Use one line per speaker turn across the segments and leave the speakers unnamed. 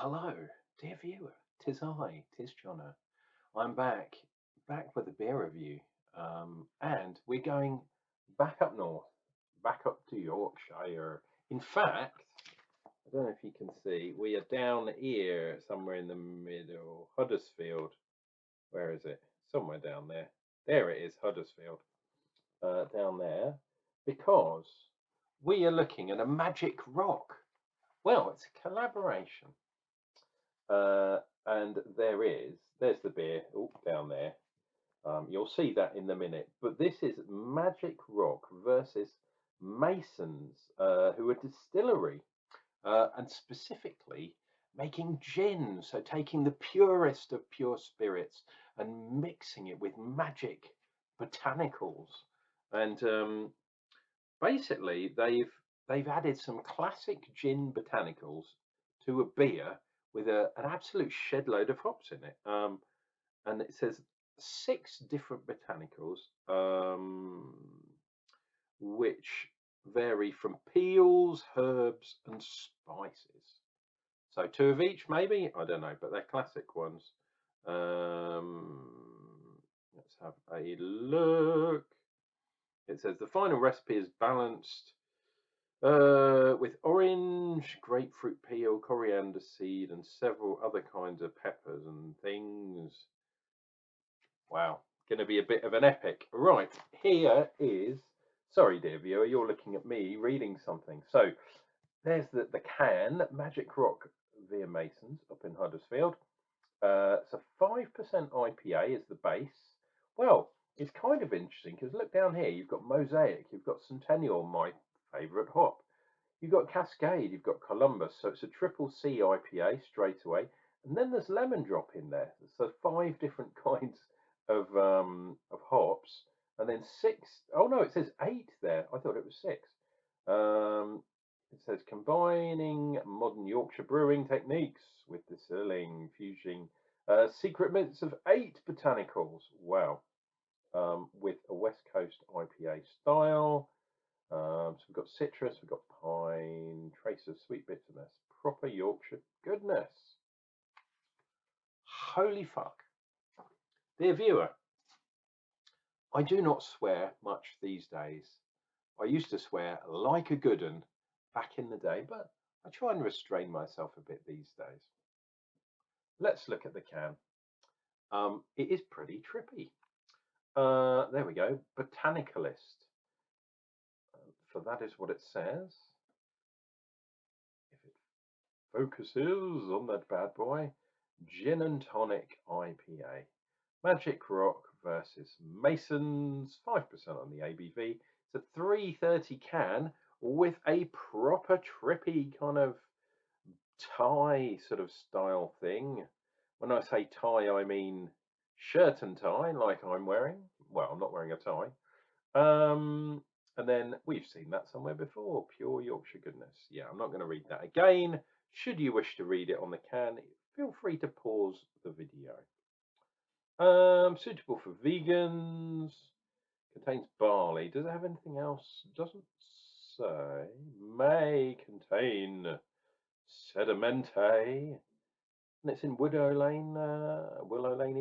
hello, dear viewer. Tis Jono. I'm back with a beer review, and we're going back up north, back up to Yorkshire. In fact, I don't know if you can see, we are down here, somewhere in the middle, Huddersfield. Where is it? Somewhere down there. There it is, Huddersfield, down there, because we are looking at a magic rock. Well, it's a collaboration. And there's the beer down there. You'll see that in a minute. But this is Magic Rock versus Masons, who are distillery, and specifically making gin. So taking the purest of pure spirits and mixing it with magic botanicals. And basically, they've added some classic gin botanicals to a beer with an absolute shed load of hops in it. And it says 6 different botanicals, which vary from peels, herbs, and spices. So 2 of each, maybe? I don't know, but they're classic ones. Let's have a look. It says the final recipe is balanced with orange, grapefruit peel, coriander seed, and several other kinds of peppers and things. Wow, going to be a bit of an epic. Right, here is, sorry dear viewer, you're looking at me reading something. So there's the can, Magic Rock via Masons up in Huddersfield. So 5% IPA is the base. Well, it's kind of interesting because look down here, you've got Mosaic, you've got Centennial, my favourite hop. You've got Cascade, you've got Columbus, so it's a triple C IPA straight away. And then there's Lemon Drop in there. So 5 different kinds of hops. And then 6, oh no, it says 8 there. I thought it was 6. It says combining modern Yorkshire brewing techniques with distilling, fusing secret mix of 8 botanicals. Wow. With a West Coast IPA style. So we've got citrus, we've got pine, trace of sweet bitterness, proper Yorkshire goodness. Holy fuck. Dear viewer, I do not swear much these days. I used to swear like a good un back in the day, but I try and restrain myself a bit these days. Let's look at the can. It is pretty trippy. There we go, Botanicalist. So that is what it says. If it focuses on that bad boy, Gin and Tonic IPA. Magic Rock versus Masons, 5% on the ABV. It's a 330 can with a proper trippy kind of tie sort of style thing. When I say tie, I mean shirt and tie, like I'm wearing. Well, I'm not wearing a tie. And then we've seen that somewhere before. Pure Yorkshire goodness. Yeah, I'm not going to read that again. Should you wish to read it on the can, feel free to pause the video. Suitable for vegans. Contains barley. Does it have anything else? Doesn't say. May contain sedamente. And it's in Willow Lane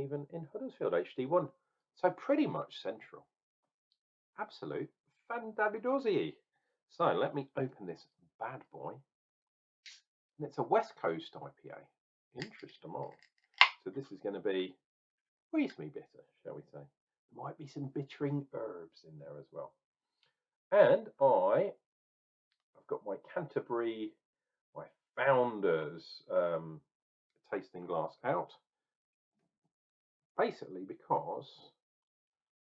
even in Huddersfield, HD1. So pretty much central. Absolute fandabidosi. So let me open this bad boy. And it's a West Coast IPA. Interesting. So this is going to be reasonably bitter, shall we say. There might be some bittering herbs in there as well. And I've got my Canterbury, my Founders tasting glass out. Basically because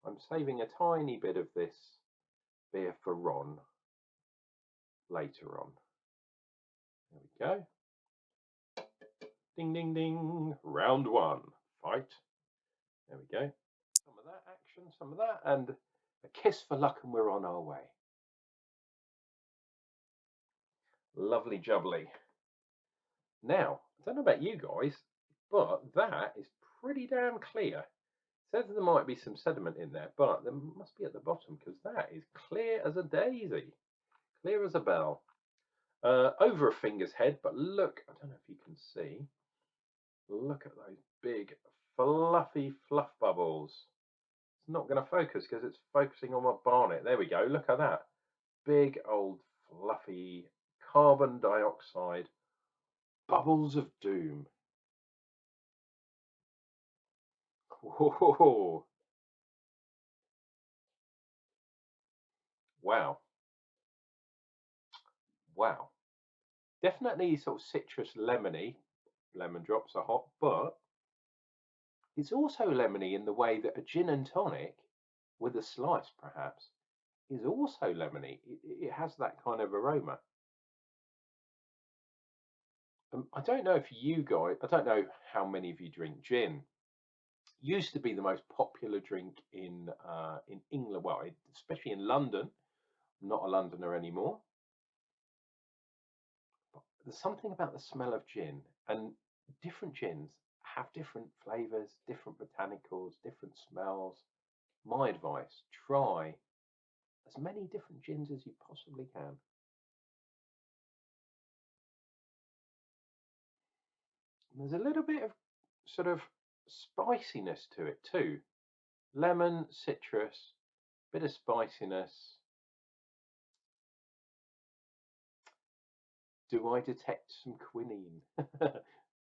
I'm saving a tiny bit of this beer for Ron later on. There we go. Ding, ding, ding. Round 1. Fight. There we go. Some of that action, some of that, and a kiss for luck, and we're on our way. Lovely jubbly. Now, I don't know about you guys, but that is pretty damn clear. It says there might be some sediment in there, but there must be at the bottom because that is clear as a daisy. Clear as a bell. over a finger's head, but look, I don't know if you can see, look at those big fluffy fluff bubbles. It's not going to focus because it's focusing on my barnet. There we go, look at that. Big old fluffy carbon dioxide bubbles of doom. Whoa. Wow. Wow. Definitely sort of citrus lemony. Lemon drops are hot, but it's also lemony in the way that a gin and tonic with a slice perhaps is also lemony. It has that kind of aroma. I don't know if you guys, I don't know how many of you drink gin. Used to be the most popular drink in England, well, especially in London. I'm not a Londoner anymore. But there's something about the smell of gin, and different gins have different flavors, different botanicals, different smells. My advice, try as many different gins as you possibly can. And there's a little bit of sort of spiciness to it too. Lemon, citrus, bit of spiciness. Do I detect some quinine?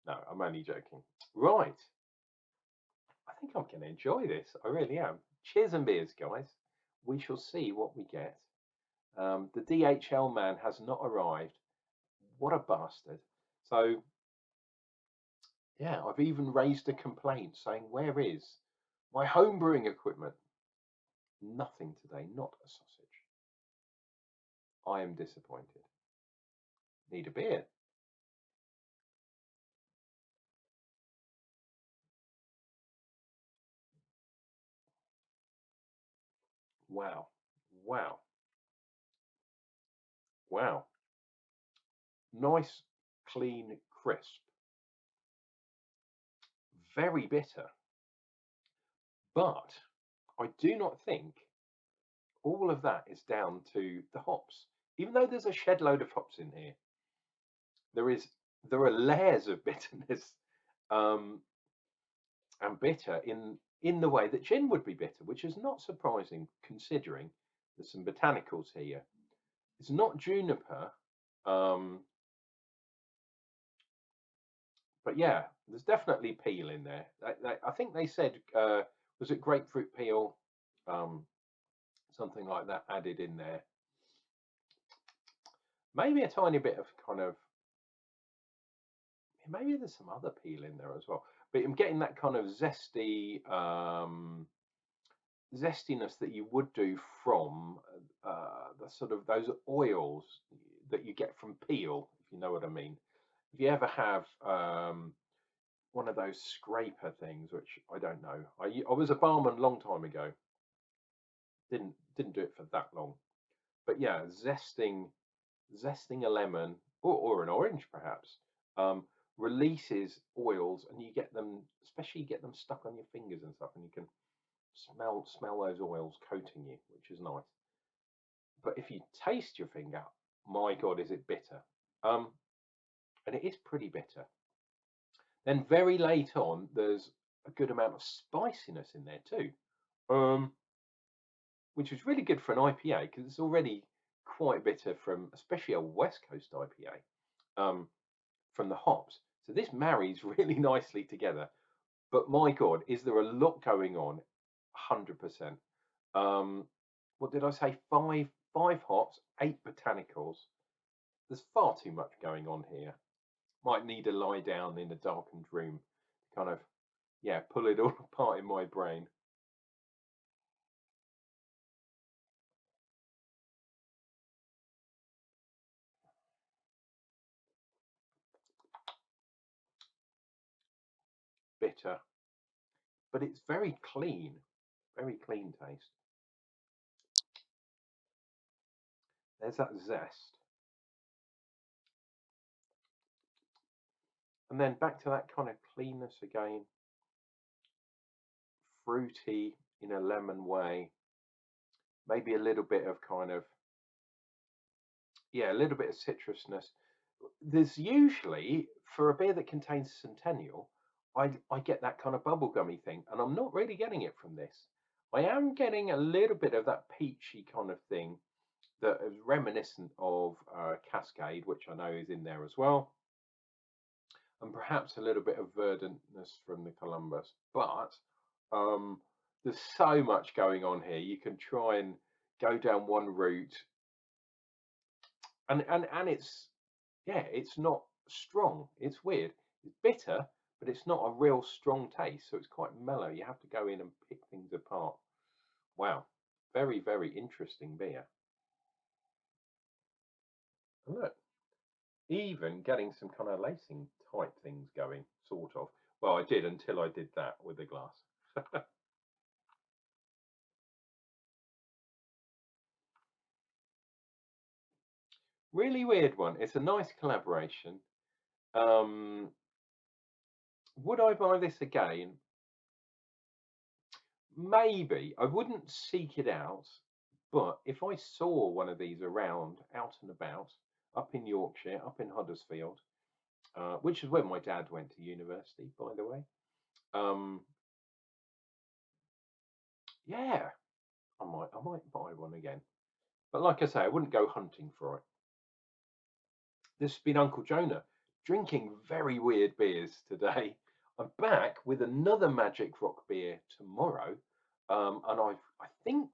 No, I'm only joking. Right. I think I'm going to enjoy this. I really am. Cheers and beers, guys. We shall see what we get. The DHL man has not arrived. What a bastard. So, yeah, I've even raised a complaint saying, where is my home brewing equipment? Nothing today, not a sausage. I am disappointed. Need a beer. Wow. Wow. Wow. Nice, clean, crisp. Very bitter. But I do not think all of that is down to the hops. Even though there's a shed load of hops in here, there is there are layers of bitterness um, and bitter in the way that gin would be bitter, which is not surprising considering there's some botanicals here. It's not juniper, um, but yeah, there's definitely peel in there. I think they said was it grapefruit peel, um, something like that added in there. Maybe a tiny bit of kind of maybe there's some other peel in there as well. But I'm getting that kind of zestiness that you would do from the sort of those oils that you get from peel, if you know what I mean. If you ever have one of those scraper things, which I don't know, I was a barman a long time ago. Didn't do it for that long, but yeah, zesting a lemon or an orange perhaps um, releases oils, and you get them, especially you get them stuck on your fingers and stuff, and you can smell those oils coating you, which is nice. But if you taste your finger, my God, is it bitter? Um, and it is pretty bitter. Then very late on, there's a good amount of spiciness in there too, which is really good for an IPA because it's already quite bitter from, especially a West Coast IPA, from the hops. So this marries really nicely together. But my God, is there a lot going on? 100%. What did I say? Five hops, 8 botanicals. There's far too much going on here. Might need to lie down in a darkened room, kind of, yeah, pull it all apart in my brain. Bitter, but it's very clean taste. There's that zest. And then back to that kind of cleanness again, fruity in a lemon way, maybe a little bit of kind of Yeah, a little bit of citrusness. There's usually, for a beer that contains Centennial, I get that kind of bubblegummy thing, and I'm not really getting it from this. I am getting a little bit of that peachy kind of thing that is reminiscent of Cascade, which I know is in there as well, and perhaps a little bit of verdantness from the Columbus. But um, there's so much going on here. You can try and go down one route, and it's, yeah, it's not strong. It's weird. It's bitter, but it's not a real strong taste. So it's quite mellow. You have to go in and pick things apart. Wow, very very interesting beer. And look, even getting some kind of lacing type things going, sort of. Well, I did until I did that with the glass. Really weird one. It's a nice collaboration. Um, would I buy this again? Maybe. I wouldn't seek it out, but if I saw one of these around, out and about, up in Yorkshire, up in Huddersfield, which is where my dad went to university, by the way. Um, yeah, I might buy one again. But like I say, I wouldn't go hunting for it. This has been Uncle Jonah, drinking very weird beers today. I'm back with another Magic Rock beer tomorrow, and I think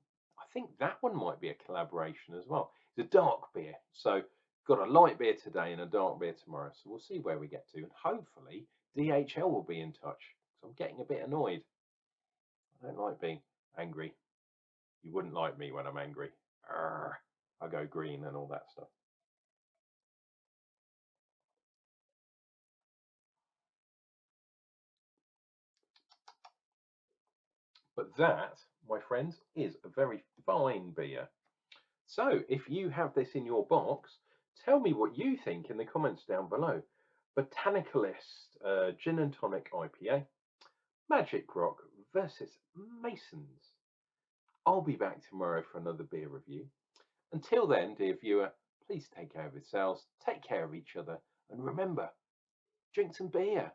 that one might be a collaboration as well. It's a dark beer, so got a light beer today and a dark beer tomorrow. So we'll see where we get to, and hopefully DHL will be in touch. So I'm getting a bit annoyed. I don't like being angry. You wouldn't like me when I'm angry. Arr, I go green and all that stuff. But that, my friends, is a very fine beer. So if you have this in your box, tell me what you think in the comments down below. Botanicalist Gin and Tonic IPA, Magic Rock versus Masons. I'll be back tomorrow for another beer review. Until then, dear viewer, please take care of yourselves, take care of each other, and remember, drink some beer.